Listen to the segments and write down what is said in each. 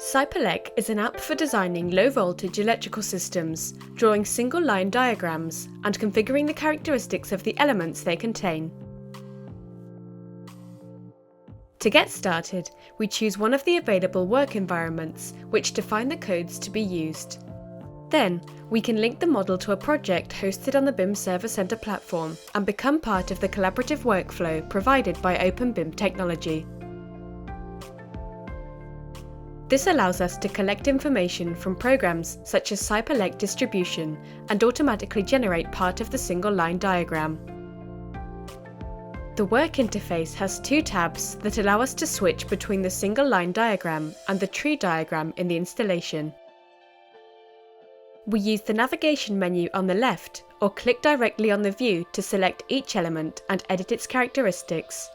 SciPelec is an app for designing low-voltage electrical systems, drawing single-line diagrams, and configuring the characteristics of the elements they contain. To get started, we choose one of the available work environments, which define the codes to be used. Then, we can link the model to a project hosted on the BIM Server Center platform and become part of the collaborative workflow provided by OpenBIM technology. This allows us to collect information from programs such as SciPelec Distribution and automatically generate part of the single-line diagram. The work interface has two tabs that allow us to switch between the single-line diagram and the tree diagram in the installation. We use the navigation menu on the left or click directly on the view to select each element and edit its characteristics.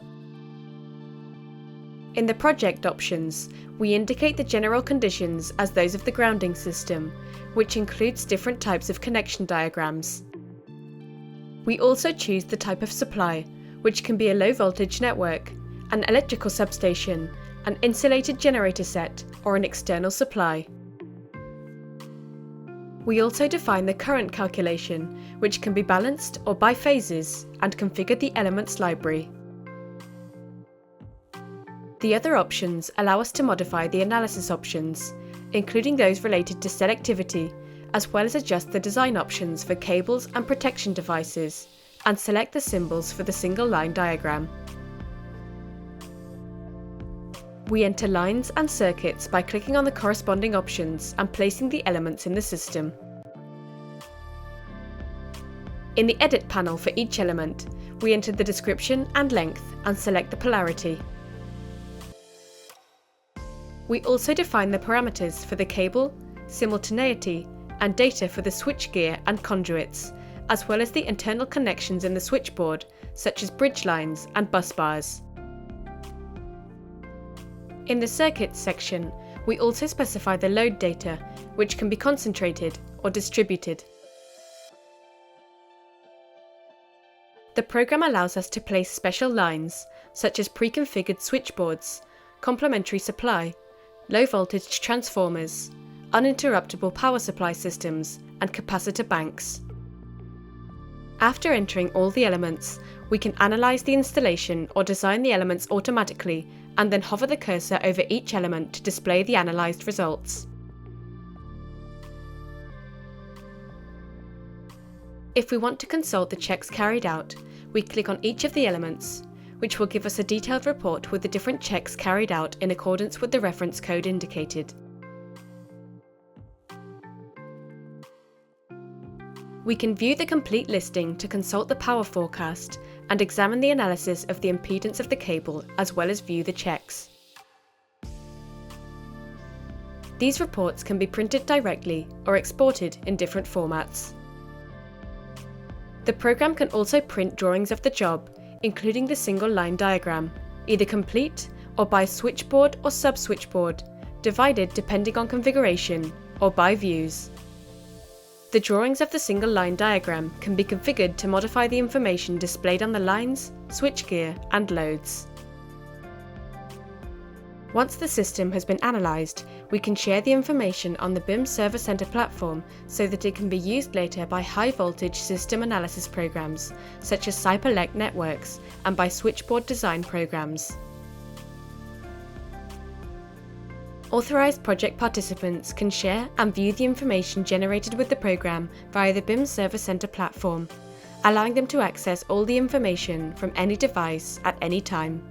In the project options, we indicate the general conditions as those of the grounding system, which includes different types of connection diagrams. We also choose the type of supply, which can be a low-voltage network, an electrical substation, an insulated generator set, or an external supply. We also define the current calculation, which can be balanced or by phases, and configure the elements library. The other options allow us to modify the analysis options, including those related to selectivity, as well as adjust the design options for cables and protection devices, and select the symbols for the single-line diagram. We enter lines and circuits by clicking on the corresponding options and placing the elements in the system. In the Edit panel for each element, we enter the description and length and select the polarity. We also define the parameters for the cable, simultaneity, and data for the switchgear and conduits, as well as the internal connections in the switchboard, such as bridge lines and bus bars. In the Circuits section, we also specify the load data, which can be concentrated or distributed. The program allows us to place special lines, such as pre-configured switchboards, complementary supply, low-voltage transformers, uninterruptible power supply systems, and capacitor banks. After entering all the elements, we can analyze the installation or design the elements automatically and then hover the cursor over each element to display the analyzed results. If we want to consult the checks carried out, we click on each of the elements, which will give us a detailed report with the different checks carried out in accordance with the reference code indicated. We can view the complete listing to consult the power forecast and examine the analysis of the impedance of the cable, as well as view the checks. These reports can be printed directly or exported in different formats. The program can also print drawings of the job, including the single-line diagram, either complete or by switchboard or sub-switchboard, divided depending on configuration, or by views. The drawings of the single-line diagram can be configured to modify the information displayed on the lines, switchgear, and loads. Once the system has been analysed, we can share the information on the BIM Server Center platform so that it can be used later by high-voltage system analysis programs, such as SciPelec networks, and by switchboard design programs. Authorized project participants can share and view the information generated with the program via the BIM Server Center platform, allowing them to access all the information from any device at any time.